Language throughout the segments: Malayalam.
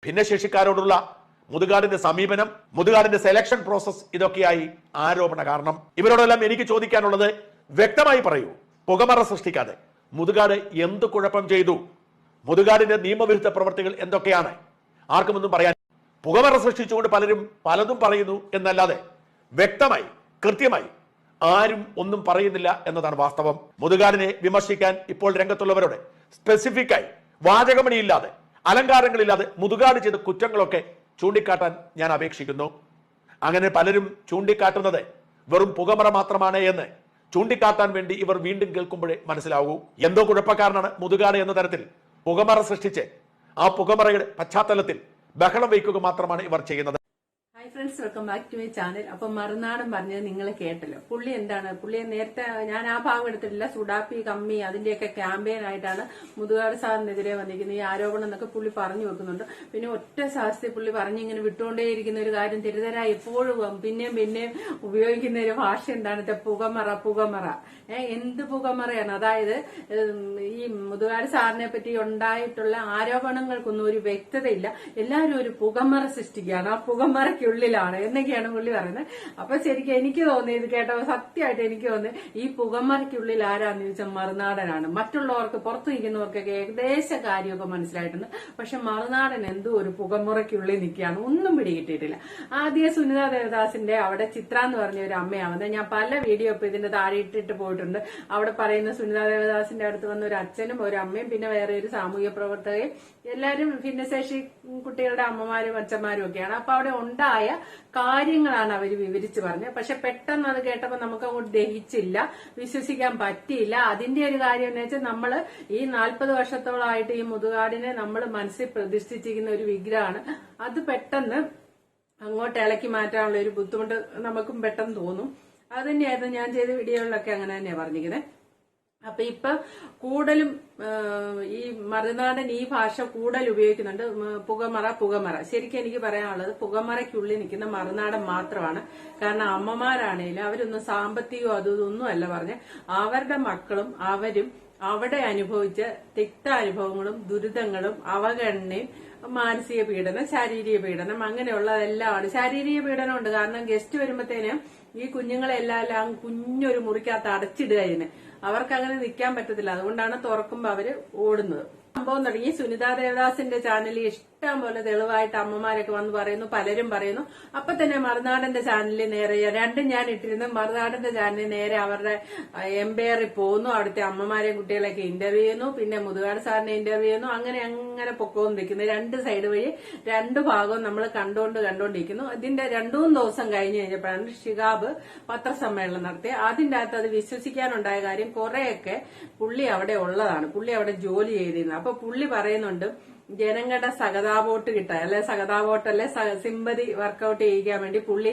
ഭിന്നശേഷിക്കാരോടുള്ള മുതുകാടിന്റെ സമീപനം, മുതുകാടിന്റെ സെലക്ഷൻ പ്രോസസ്, ഇതൊക്കെയായി ആരോപണ കാരണം. ഇവരോടെല്ലാം എനിക്ക് ചോദിക്കാനുള്ളത്, വ്യക്തമായി പറയൂ, പുകമറ സൃഷ്ടിക്കാതെ മുതുകാട് എന്ത് കുഴപ്പം ചെയ്തു? മുതുകാടിന്റെ നിയമവിരുദ്ധ പ്രവർത്തികൾ എന്തൊക്കെയാണ്? ആർക്കുമൊന്നും പറയാൻ. പുകമറ സൃഷ്ടിച്ചുകൊണ്ട് പലരും പലതും പറയുന്നു എന്നല്ലാതെ വ്യക്തമായി കൃത്യമായി ആരും ഒന്നും പറയുന്നില്ല എന്നതാണ് വാസ്തവം. മുതുകാടിനെ വിമർശിക്കാൻ ഇപ്പോൾ രംഗത്തുള്ളവരോട് സ്പെസിഫിക്കായി വാചകമണിയില്ലാതെ അലങ്കാരങ്ങളില്ലാതെ മുതുകാട് ചെയ്ത കുറ്റങ്ങളൊക്കെ ചൂണ്ടിക്കാട്ടാൻ ഞാൻ അപേക്ഷിക്കുന്നു. അങ്ങനെ പലരും ചൂണ്ടിക്കാട്ടുന്നത് വെറും പുകമറ മാത്രമാണ് എന്ന് ചൂണ്ടിക്കാട്ടാൻ വേണ്ടി ഇവർ വീണ്ടും കേൾക്കുമ്പോഴേ മനസ്സിലാവൂ. എന്തോ കുഴപ്പക്കാരനാണ് മുതുകാട് എന്ന തരത്തിൽ പുകമറ സൃഷ്ടിച്ച് ആ പുകമറയുടെ പശ്ചാത്തലത്തിൽ ബഹളം വയ്ക്കുക മാത്രമാണ് ഇവർ ചെയ്യുന്നത്. Hi friends, welcome back to my channel. അപ്പൊ മറുനാടൻ പറഞ്ഞത് നിങ്ങൾ കേട്ടല്ലോ. പുള്ളി എന്താണ്, പുള്ളിയെ നേരത്തെ ഞാൻ ആ ഭാഗം എടുത്തിട്ടില്ല. സുഡാപ്പി കമ്മി അതിന്റെയൊക്കെ ക്യാമ്പയിൻ ആയിട്ടാണ് മുതുകാട് സാറിനെതിരെ വന്നിരിക്കുന്നത് ഈ ആരോപണം എന്നൊക്കെ പുള്ളി പറഞ്ഞു വെക്കുന്നുണ്ട്. പിന്നെ ഒറ്റ സാഹസത്തിൽ പുള്ളി പറഞ്ഞിങ്ങനെ വിട്ടുകൊണ്ടേയിരിക്കുന്ന ഒരു കാര്യം തെരുതരായി എപ്പോഴും പിന്നെയും ഉപയോഗിക്കുന്ന ഒരു ഭാഷ എന്താണ്, പുകമറ. എന്ത് പുകമറയാണ്? അതായത് ഈ മുതുകാട് സാറിനെ പറ്റി ഉണ്ടായിട്ടുള്ള ആരോപണങ്ങൾക്കൊന്നും ഒരു വ്യക്തതയില്ല. എല്ലാവരും ഒരു പുകമറ സൃഷ്ടിക്കുകയാണ്. ആ പുകമറയ്ക്കുള്ളിലാണ് എന്നൊക്കെയാണ് പുള്ളി പറയുന്നത്. അപ്പൊ ശരിക്കും എനിക്ക് തോന്നിയത് കേട്ടോ, സത്യമായിട്ട് എനിക്ക് തോന്നിയത് ഈ പുകമറയ്ക്കുള്ളിൽ ആരാന്ന് ചോദിച്ചാൽ മറുനാടനാണ്. മറ്റുള്ളവർക്ക് പുറത്തു നിൽക്കുന്നവർക്കൊക്കെ ഏകദേശ കാര്യമൊക്കെ മനസ്സിലായിട്ടുണ്ട്. പക്ഷെ മറുനാടൻ എന്തോ ഒരു പുകമുറയ്ക്കുള്ളിൽ നിൽക്കുകയാണ്, ഒന്നും പിടികിട്ടിയിട്ടില്ല. ആദ്യം സുനിത ദേവദാസിന്റെ അവിടെ ചിത്ര എന്ന് പറഞ്ഞ ഒരു അമ്മയാവുന്നത് ഞാൻ പല വീഡിയോ ഇപ്പൊ ഇതിന്റെ താഴെ ഇട്ടിട്ട് പോയിട്ടുണ്ട്. അവിടെ പറയുന്ന സുനിത ദേവദാസിന്റെ അടുത്ത് വന്ന ഒരു അച്ഛനും ഒരു അമ്മയും പിന്നെ വേറെ ഒരു സാമൂഹ്യ പ്രവർത്തകയും എല്ലാവരും ഭിന്നശേഷി കുട്ടികളുടെ അമ്മമാരും അച്ഛന്മാരും ഒക്കെയാണ്. അപ്പൊ അവിടെ ഉണ്ടായ കാര്യങ്ങളാണ് അവർ വിവരിച്ചു പറഞ്ഞത്. പക്ഷെ പെട്ടെന്ന് അത് കേട്ടപ്പോൾ നമുക്ക് അങ്ങോട്ട് ദഹിച്ചില്ല, വിശ്വസിക്കാൻ പറ്റിയില്ല. അതിന്റെ ഒരു കാര്യം എന്ന് വെച്ചാൽ നമ്മള് ഈ 40 വർഷത്തോളമായിട്ട് ഈ മുതുകാടിനെ നമ്മൾ മനസ്സിൽ പ്രതിഷ്ഠിച്ചിരിക്കുന്ന ഒരു വിഗ്രഹമാണ്. അത് പെട്ടെന്ന് അങ്ങോട്ട് ഇളക്കി മാറ്റാനുള്ള ഒരു ബുദ്ധിമുട്ട് നമുക്കും പെട്ടെന്ന് തോന്നും. അത് തന്നെയായിരുന്നു ഞാൻ ചെയ്ത വീഡിയോകളിലൊക്കെ അങ്ങനെ തന്നെയാണ് പറഞ്ഞിരിക്കുന്നത്. അപ്പൊ ഇപ്പൊ കൂടുതലും ഈ മറുനാടൻ ഈ ഭാഷ കൂടുതൽ ഉപയോഗിക്കുന്നുണ്ട്. പുകമറ. ശരിക്കും എനിക്ക് പറയാനുള്ളത് പുകമറയ്ക്കുള്ളിൽ നിൽക്കുന്ന മറുനാടൻ മാത്രമാണ്. കാരണം അമ്മമാരാണേലും അവരൊന്നും സാമ്പത്തികവും അതൊന്നും അല്ല പറഞ്ഞ് അവരുടെ മക്കളും അവരും അവിടെ അനുഭവിച്ച തിക്താനുഭവങ്ങളും ദുരിതങ്ങളും അവഗണനയും മാനസിക പീഡനം, ശാരീരിക പീഡനം, അങ്ങനെയുള്ളതെല്ലാം ആണ്. ശാരീരിക പീഡനം ഉണ്ട്. കാരണം ഗസ്റ്റ് വരുമ്പോഴത്തേനും ഈ കുഞ്ഞുങ്ങളെല്ലാം കുഞ്ഞൊരു മുറിക്കകത്ത് അടച്ചിടുക ഇതിന്. അവർക്ക് അങ്ങനെ നിൽക്കാൻ പറ്റത്തില്ല. അതുകൊണ്ടാണ് തുറക്കുമ്പോ അവര് ഓടുന്നത്. സംഭവം തുടങ്ങി സുനിത ദേവദാസിന്റെ ചാനലിൽ ഇഷ്ടം പോലെ തെളിവായിട്ട് അമ്മമാരൊക്കെ വന്ന് പറയുന്നു, പലരും പറയുന്നു. അപ്പൊ തന്നെ മറുനാടന്റെ ചാനലിൽ നേരെ രണ്ടും ഞാൻ ഇട്ടിരുന്നു. മറുനാടന്റെ ചാനലിൽ നേരെ അവരുടെ എംപയറിൽ പോകുന്നു. അവിടുത്തെ അമ്മമാരെയും കുട്ടികളെയൊക്കെ ഇന്റർവ്യൂ ചെയ്യുന്നു. പിന്നെ മുതുകാട് സാറിനെ ഇന്റർവ്യൂ ചെയ്യുന്നു. അങ്ങനെ പൊക്കോണ്ടിരിക്കുന്നു. രണ്ട് സൈഡ് വഴി രണ്ട് ഭാഗവും നമ്മൾ കണ്ടോണ്ടിരിക്കുന്നു. ഇതിന്റെ 2-3 ദിവസം കഴിഞ്ഞ് കഴിഞ്ഞപ്പോഴാണ് ഷിഹാബ് പത്രസമ്മേളനം നടത്തിയത്. അതിന്റെ അകത്ത് അത് വിശ്വസിക്കാനുണ്ടായ കാര്യം കുറെയൊക്കെ പുള്ളി അവിടെ ഉള്ളതാണ്. പുള്ളി അവിടെ ജോലി ചെയ്തിരുന്നത്. അപ്പൊ പുള്ളി പറയുന്നുണ്ട് ജനങ്ങളുടെ സഹതാപോട്ട് കിട്ടാൻ, സഹതാപോട്ടല്ലേ സിമ്പതി വർക്കൗട്ട് ചെയ്യിക്കാൻ വേണ്ടി പുള്ളി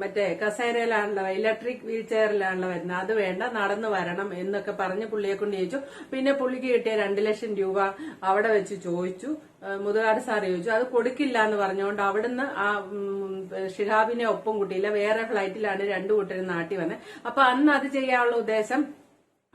മറ്റേ കസേരയിലാണല്ലോ, ഇലക്ട്രിക് വീൽ ചെയറിലാണല്ലോ വരുന്നത്, അത് വേണ്ട നടന്നു വരണം എന്നൊക്കെ പറഞ്ഞ് പുള്ളിയെ കൊണ്ട് ചോദിച്ചു. പിന്നെ പുള്ളിക്ക് കിട്ടിയ 2 ലക്ഷം രൂപ അവിടെ വെച്ച് ചോദിച്ചു. മുതുകാട് സാർ ചോദിച്ചു, അത് കൊടുക്കില്ല എന്ന് പറഞ്ഞുകൊണ്ട് അവിടുന്ന് ആ ഷിഹാബിനെ ഒപ്പം കൂട്ടിയില്ല. വേറെ ഫ്ലൈറ്റിലാണ് 2 കൂട്ടരും നാട്ടിൽ വന്നത്. അപ്പൊ അന്ന് അത് ചെയ്യാനുള്ള ഉദ്ദേശം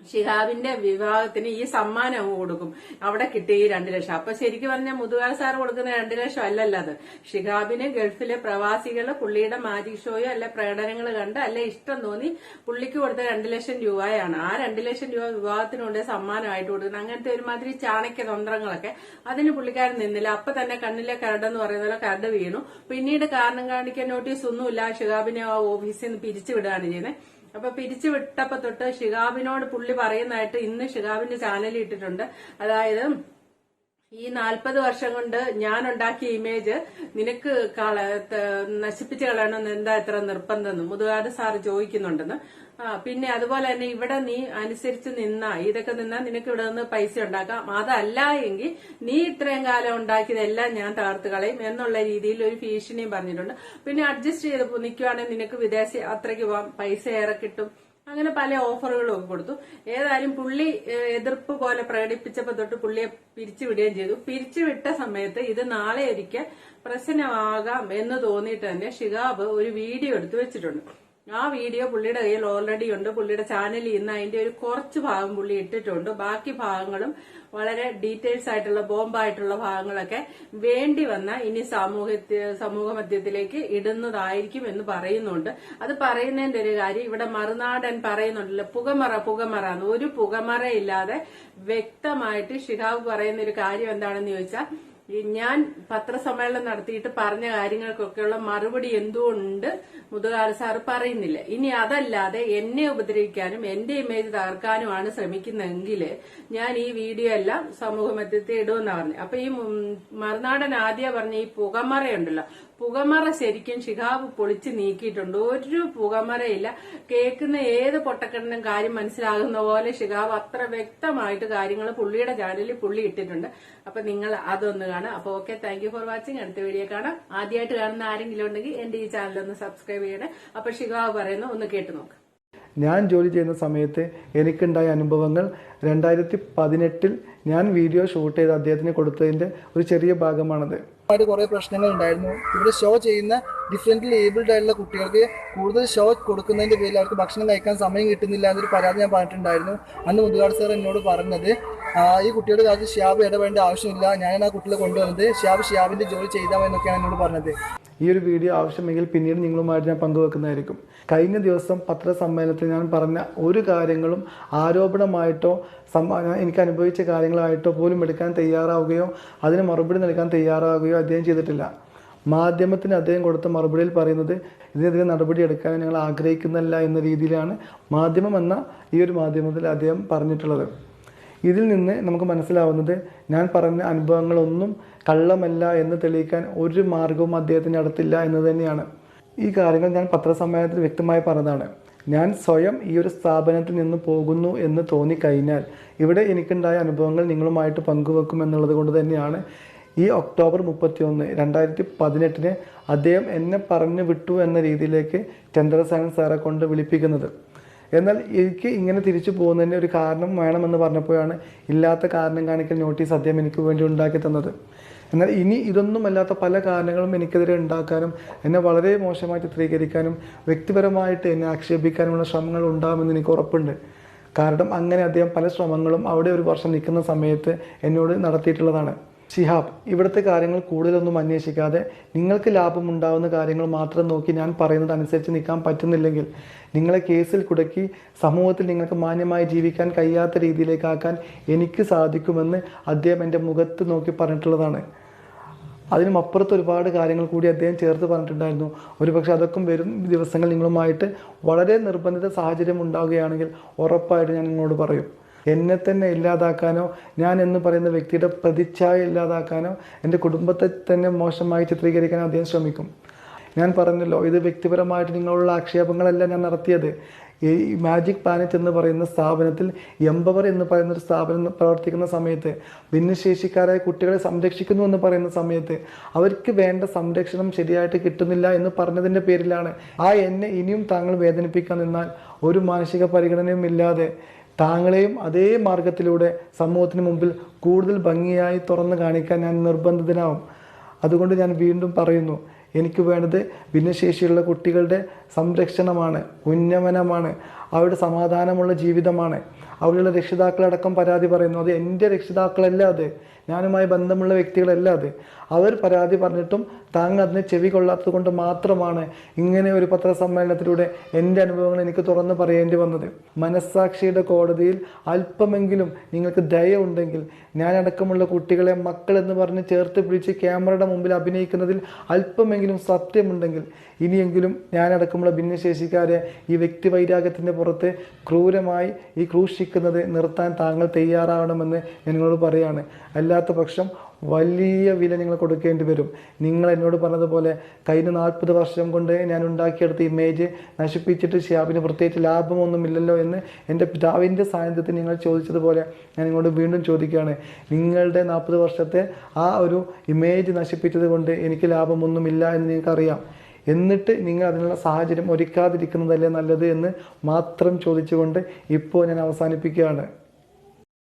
ഷിഹാബിന്റെ വിവാഹത്തിന് ഈ സമ്മാനം അങ്ങ് കൊടുക്കും. അവിടെ കിട്ടിയ ഈ 2 ലക്ഷം. അപ്പൊ ശരിക്കും പറഞ്ഞാൽ മുതുകാട് സാർ കൊടുക്കുന്ന 2 ലക്ഷം അല്ലല്ലോ അത്. ഷിഹാബിന് ഗൾഫിലെ പ്രവാസികള് പുള്ളിയുടെ മാജിക് ഷോയോ അല്ലെ പ്രകടനങ്ങൾ കണ്ട് അല്ലെ ഇഷ്ടം തോന്നി പുള്ളിക്ക് കൊടുത്ത 2 ലക്ഷം രൂപയാണ്. ആ 2 ലക്ഷം രൂപ വിവാഹത്തിനുണ്ട് സമ്മാനമായിട്ട് കൊടുക്കുന്നത്. അങ്ങനത്തെ ഒരുമാതിരി ചാണക്യ തന്ത്രങ്ങളൊക്കെ അതിന് പുള്ളിക്കാരൻ നിന്നില്ല. അപ്പൊ തന്നെ കണ്ണിലെ കരടെന്ന് പറയുന്ന പോലെ കരട് വീണു. പിന്നീട് കാരണം കാണിക്കാൻ നോട്ടീസ് ഒന്നുമില്ല. ഷിഹാബിനെ ആ ഓഫീസിൽ നിന്ന് പിരിച്ചുവിടുകയാണ് ചെയ്യുന്നത്. അപ്പൊ പിരിച്ചു വിട്ടപ്പോ തൊട്ട് ഷിഹാബിനോട് പുള്ളി പറയുന്നതായിട്ട് ഇന്ന് ഷിഹാബിന്റെ ചാനലിൽ ഇട്ടിട്ടുണ്ട്. അതായത് ഈ 40 വർഷം കൊണ്ട് ഞാൻ ഉണ്ടാക്കിയ ഇമേജ് നിനക്ക് നശിപ്പിച്ചു കളയണമെന്ന് എന്താ ഇത്ര നിർബന്ധം മുതുകാട് സാറ് ചോദിക്കുന്നുണ്ടെന്ന്. പിന്നെ അതുപോലെ തന്നെ ഇവിടെ നീ അനുസരിച്ച് ഇതൊക്കെ നിന്നാ നിനക്ക് ഇവിടെ നിന്ന് പൈസ ഉണ്ടാക്കാം. അതല്ല എങ്കിൽ നീ ഇത്രയും കാലം ഉണ്ടാക്കിയതെല്ലാം ഞാൻ തകർത്ത് കളയും എന്നുള്ള രീതിയിൽ ഒരു ഭീഷണിയും പറഞ്ഞിട്ടുണ്ട്. പിന്നെ അഡ്ജസ്റ്റ് ചെയ്ത് നിൽക്കുവാണെങ്കിൽ നിനക്ക് വിദേശ യാത്രയ്ക്ക് പോവാം, പൈസ ഏറെ കിട്ടും, അങ്ങനെ പല ഓഫറുകളും ഒക്കെ കൊടുത്തു. ഏതായാലും പുള്ളി എതിർപ്പ് പോലെ പ്രകടിപ്പിച്ചപ്പോ തൊട്ട് പുള്ളിയെ പിരിച്ചുവിടുകയും ചെയ്തു. പിരിച്ചുവിട്ട സമയത്ത് ഇത് നാളെ ഒരിക്കൽ പ്രശ്നമാകാം എന്ന് തോന്നിയിട്ട് തന്നെ ഷിഹാബ് ഒരു വീഡിയോ എടുത്തു വെച്ചിട്ടുണ്ട്. ആ വീഡിയോ പുള്ളിയുടെ കയ്യിൽ ഓൾറെഡി ഉണ്ട്. പുള്ളിയുടെ ചാനലിൽ ഇന്ന് അതിന്റെ ഒരു കുറച്ച് ഭാഗം പുള്ളി ഇട്ടിട്ടുണ്ട്. ബാക്കി ഭാഗങ്ങളും വളരെ ഡീറ്റെയിൽസ് ആയിട്ടുള്ള ബോംബായിട്ടുള്ള ഭാഗങ്ങളൊക്കെ വേണ്ടി വന്ന ഇനി സമൂഹ മധ്യത്തിലേക്ക് ഇടുന്നതായിരിക്കും എന്ന് പറയുന്നുണ്ട്. അത് പറയുന്നതിന്റെ ഒരു കാര്യം ഇവിടെ മറുനാടൻ പറയുന്നുണ്ടല്ലോ, പുകമറ എന്ന്. ഒരു പുകമറയില്ലാതെ വ്യക്തമായിട്ട് ഷിഹാബ് പറയുന്ന ഒരു കാര്യം എന്താണെന്ന് ചോദിച്ചാൽ, ഞാൻ പത്രസമ്മേളനം നടത്തിയിട്ട് പറഞ്ഞ കാര്യങ്ങൾക്കൊക്കെയുള്ള മറുപടി എന്തുകൊണ്ട് മുതുകാട് സാറ് പറയുന്നില്ല. ഇനി അതല്ലാതെ എന്നെ ഉപദ്രവിക്കാനും എന്റെ ഇമേജ് തകർക്കാനുമാണ് ശ്രമിക്കുന്നതെങ്കിൽ ഞാൻ ഈ വീഡിയോ എല്ലാം സമൂഹ മധ്യത്തിൽ ഇടുമെന്നാണ് പറഞ്ഞത്. അപ്പൊ ഈ മറുനാടൻ ആദ്യം പറഞ്ഞ ഈ പുകമറയുണ്ടല്ലോ, പുകമറ ശരിക്കും ഷിഹാബ് പൊളിച്ച് നീക്കിയിട്ടുണ്ട്. ഒരു പുകമറയില്ല. കേൾക്കുന്ന ഏത് പൊട്ടക്കണ്ണനും കാര്യം മനസ്സിലാകുന്ന പോലെ ഷിഹാബ് അത്ര വ്യക്തമായിട്ട് കാര്യങ്ങൾ പുള്ളിയുടെ ചാനലിൽ പുള്ളി ഇട്ടിട്ടുണ്ട്. അപ്പൊ നിങ്ങൾ അതൊന്ന് കാണാം. അപ്പൊ okay, thank you for watching. അടുത്ത വീഡിയോ കാണാം. ആദ്യമായിട്ട് കാണുന്ന ആരെങ്കിലും ഉണ്ടെങ്കിൽ എന്റെ ഈ ചാനൽ ഒന്ന് സബ്സ്ക്രൈബ് ചെയ്യണേ. അപ്പൊ ഷിഹാബ് പറയുന്ന ഒന്ന് കേട്ടു നോക്കാം. ഞാൻ ജോലി ചെയ്യുന്ന സമയത്ത് എനിക്കുണ്ടായ അനുഭവങ്ങൾ 2018 ഞാൻ വീഡിയോ ഷൂട്ട് ചെയ്ത് അദ്ദേഹത്തിന് കൊടുത്തതിൻ്റെ ഒരു ചെറിയ ഭാഗമാണത്. കുറേ പ്രശ്നങ്ങൾ ഉണ്ടായിരുന്നു. ഇവിടെ ഷോ ചെയ്യുന്ന ഡിഫറെൻ്റ്ലി ഏബിൾഡ് ആയിട്ടുള്ള കുട്ടികൾക്ക് കൂടുതൽ ഷോ കൊടുക്കുന്നതിൻ്റെ പേരിൽ അവർക്ക് ഭക്ഷണം കഴിക്കാൻ സമയം കിട്ടുന്നില്ല എന്നൊരു പരാതി ഞാൻ പറഞ്ഞിട്ടുണ്ടായിരുന്നു. അന്ന് മുതുകാട് സാർ എന്നോട് പറഞ്ഞത്, ഈ കുട്ടിയുടെ കാര്യത്തിൽ ഷിഹാബ് ഇടപെടേണ്ട ആവശ്യമില്ല, ഞാനാണ് ആ കുട്ടികളെ കൊണ്ടുവന്നത്, ഷിഹാബിൻ്റെ ജോലി ചെയ്താൽ എന്നൊക്കെയാണ് എന്നോട് പറഞ്ഞത്. ഈ ഒരു വീഡിയോ ആവശ്യമെങ്കിൽ പിന്നീട് നിങ്ങളുമായിട്ട് ഞാൻ പങ്കുവെക്കുന്നതായിരിക്കും. കഴിഞ്ഞ ദിവസം പത്രസമ്മേളനത്തിൽ ഞാൻ പറഞ്ഞ ഒരു കാര്യങ്ങളും ആരോപണമായിട്ടോ എനിക്ക് അനുഭവിച്ച കാര്യങ്ങളായിട്ടോ പോലും എടുക്കാൻ തയ്യാറാവുകയോ അതിന് മറുപടി നൽകാൻ തയ്യാറാവുകയോ അദ്ദേഹം ചെയ്തിട്ടില്ല. മാധ്യമത്തിന് അദ്ദേഹം കൊടുത്ത മറുപടിയിൽ പറയുന്നത് ഇതിനെതിരെ നടപടി എടുക്കാൻ ഞങ്ങൾ ആഗ്രഹിക്കുന്നില്ല എന്ന രീതിയിലാണ് മാധ്യമം എന്ന ഈ ഒരു മാധ്യമത്തിൽ അദ്ദേഹം പറഞ്ഞിട്ടുള്ളത്. ഇതിൽ നിന്ന് നമുക്ക് മനസ്സിലാവുന്നത് ഞാൻ പറഞ്ഞ അനുഭവങ്ങളൊന്നും കള്ളമല്ല എന്ന് തെളിയിക്കാൻ ഒരു മാർഗവും അദ്ദേഹത്തിന് അടുത്തില്ല എന്ന് തന്നെയാണ്. ഈ കാര്യങ്ങൾ ഞാൻ പത്രസമ്മേളനത്തിൽ വ്യക്തമായി പറഞ്ഞതാണ്. ഞാൻ സ്വയം ഈ ഒരു സ്ഥാപനത്തിൽ നിന്ന് പോകുന്നു എന്ന് തോന്നിക്കഴിഞ്ഞാൽ ഇവിടെ എനിക്കുണ്ടായ അനുഭവങ്ങൾ നിങ്ങളുമായിട്ട് പങ്കുവെക്കും എന്നുള്ളത് കൊണ്ട് തന്നെയാണ് ഈ ഒക്ടോബർ 31, 2018 അദ്ദേഹം എന്നെ പറഞ്ഞു വിട്ടു എന്ന രീതിയിലേക്ക് ചന്ദ്രസേനൻ സാറെ കൊണ്ട് വിളിപ്പിക്കുന്നത്. എന്നാൽ എനിക്ക് ഇങ്ങനെ തിരിച്ചു പോകുന്നതിന് ഒരു കാരണം വേണമെന്ന് പറഞ്ഞപ്പോഴാണ് ഇല്ലാത്ത കാരണം കാണിക്കൽ നോട്ടീസ് അദ്ദേഹം എനിക്ക് വേണ്ടി ഉണ്ടാക്കി തന്നത്. എന്നാൽ ഇനി ഇതൊന്നുമല്ലാത്ത പല കാരണങ്ങളും എനിക്കെതിരെ ഉണ്ടാക്കാനും എന്നെ വളരെ മോശമായി ചിത്രീകരിക്കാനും വ്യക്തിപരമായിട്ട് എന്നെ ആക്ഷേപിക്കാനുമുള്ള ശ്രമങ്ങൾ ഉണ്ടാകുമെന്ന് എനിക്ക് ഉറപ്പുണ്ട്. കാരണം അങ്ങനെ അദ്ദേഹം പല ശ്രമങ്ങളും അവിടെ ഒരു വർഷം നിൽക്കുന്ന സമയത്ത് എന്നോട് നടത്തിയിട്ടുള്ളതാണ്. ഷിഹാബ്, ഇവിടുത്തെ കാര്യങ്ങൾ കൂടുതലൊന്നും അന്വേഷിക്കാതെ നിങ്ങൾക്ക് ലാഭമുണ്ടാകുന്ന കാര്യങ്ങൾ മാത്രം നോക്കി ഞാൻ പറയുന്നത് അനുസരിച്ച് നിൽക്കാൻ പറ്റുന്നില്ലെങ്കിൽ നിങ്ങളെ കേസിൽ കുടുക്കി സമൂഹത്തിൽ നിങ്ങൾക്ക് മാന്യമായി ജീവിക്കാൻ കഴിയാത്ത രീതിയിലേക്കാക്കാൻ എനിക്ക് സാധിക്കുമെന്ന് അദ്ദേഹം എൻ്റെ മുഖത്ത് നോക്കി പറഞ്ഞിട്ടുള്ളതാണ്. അതിനുമപ്പുറത്ത് ഒരുപാട് കാര്യങ്ങൾ കൂടി അദ്ദേഹം ചേർത്ത് പറഞ്ഞിട്ടുണ്ടായിരുന്നു. ഒരുപക്ഷെ അതൊക്കെ വരും ദിവസങ്ങൾ നിങ്ങളുമായിട്ട് വളരെ നിർബന്ധിത സാഹചര്യം ഉണ്ടാവുകയാണെങ്കിൽ ഉറപ്പായിട്ട് ഞാൻ നിങ്ങളോട് പറയും. എന്നെ തന്നെ ഇല്ലാതാക്കാനോ ഞാൻ എന്ന് പറയുന്ന വ്യക്തിയുടെ പ്രതിച്ഛായ ഇല്ലാതാക്കാനോ എൻ്റെ കുടുംബത്തെ തന്നെ മോശമായി ചിത്രീകരിക്കാനോ അദ്ദേഹം ശ്രമിക്കും. ഞാൻ പറഞ്ഞല്ലോ, ഇത് വ്യക്തിപരമായിട്ട് നിങ്ങളുള്ള ആക്ഷേപങ്ങളല്ല ഞാൻ നടത്തിയത്. ഈ മാജിക് പ്ലാനറ്റ് എന്ന് പറയുന്ന സ്ഥാപനത്തിൽ എംപവർ എന്ന് പറയുന്ന ഒരു സ്ഥാപനം പ്രവർത്തിക്കുന്ന സമയത്ത് ഭിന്നശേഷിക്കാരായ കുട്ടികളെ സംരക്ഷിക്കുന്നു എന്ന് പറയുന്ന സമയത്ത് അവർക്ക് വേണ്ട സംരക്ഷണം ശരിയായിട്ട് കിട്ടുന്നില്ല എന്ന് പറഞ്ഞതിൻ്റെ പേരിലാണ് എന്നെ ഇനിയും താങ്കൾ വേദനിപ്പിക്കാൻ നിന്നാൽ ഒരു മാനസിക പരിഗണനയും ഇല്ലാതെ താങ്കളെയും അതേ മാർഗത്തിലൂടെ സമൂഹത്തിന് മുമ്പിൽ കൂടുതൽ ഭംഗിയായി തുറന്നു കാണിക്കാൻ ഞാൻ നിർബന്ധിതനാവും. അതുകൊണ്ട് ഞാൻ വീണ്ടും പറയുന്നു, എനിക്ക് വേണ്ടത് ഭിന്നശേഷിയുള്ള കുട്ടികളുടെ സംരക്ഷണമാണ്, ഉന്നമനമാണ്, അവരുടെ സമാധാനമുള്ള ജീവിതമാണ്. അവരുടെ രക്ഷിതാക്കളടക്കം പരാതി പറയുന്നു. അത് എൻ്റെ രക്ഷിതാക്കളല്ല, അത് ഞാനുമായി ബന്ധമുള്ള വ്യക്തികളല്ല. അത് അവർ പരാതി പറഞ്ഞിട്ടും താങ്കൾ അതിനെ ചെവി കൊള്ളാത്തത് കൊണ്ട് മാത്രമാണ് ഇങ്ങനെ ഒരു പത്രസമ്മേളനത്തിലൂടെ എൻ്റെ അനുഭവങ്ങൾ എനിക്ക് തുറന്ന് പറയേണ്ടി വന്നത്. മനസ്സാക്ഷിയുടെ കോടതിയിൽ അല്പമെങ്കിലും നിങ്ങൾക്ക് ദയ ഉണ്ടെങ്കിൽ ഞാനടക്കമുള്ള കുട്ടികളെ മക്കളെന്ന് പറഞ്ഞ് ചേർത്ത് പിടിച്ച് ക്യാമറയുടെ മുമ്പിൽ അഭിനയിക്കുന്നതിൽ അല്പമെങ്കിലും സത്യമുണ്ടെങ്കിൽ ഇനിയെങ്കിലും ഞാനടക്കമുള്ള ഭിന്നശേഷിക്കാരെ ഈ വ്യക്തിവൈരാഗ്യത്തിൻ്റെ പുറത്ത് ക്രൂരമായി ഈ ക്രൂശിക്കുന്നത് നിർത്താൻ താങ്കൾ തയ്യാറാവണമെന്ന് ഞാൻ നിങ്ങളോട് പറയുകയാണ്. അല്ലാത്ത പക്ഷം വലിയ വില നിങ്ങൾ കൊടുക്കേണ്ടി വരും. നിങ്ങൾ എന്നോട് പറഞ്ഞതുപോലെ കഴിഞ്ഞ 40 വർഷം കൊണ്ട് ഞാൻ ഉണ്ടാക്കിയെടുത്ത ഇമേജ് നശിപ്പിച്ചിട്ട് ഷിഹാബിന് പ്രത്യേകിച്ച് ലാഭമൊന്നുമില്ലല്ലോ എന്ന് എൻ്റെ പിതാവിൻ്റെ സാന്നിധ്യത്തിൽ നിങ്ങൾ ചോദിച്ചതുപോലെ ഞാൻ നിങ്ങളോട് വീണ്ടും ചോദിക്കുകയാണ്. നിങ്ങളുടെ 40 വർഷത്തെ ആ ഒരു ഇമേജ് നശിപ്പിച്ചത് കൊണ്ട് എനിക്ക് ലാഭമൊന്നുമില്ല എന്ന് നിങ്ങൾക്കറിയാം. എന്നിട്ട് നിങ്ങൾ അതിനുള്ള സാഹചര്യം ഒരുക്കാതിരിക്കുന്നതല്ലേ നല്ലത് എന്ന് മാത്രം ചോദിച്ചുകൊണ്ട് ഇപ്പോൾ ഞാൻ അവസാനിപ്പിക്കുകയാണ്.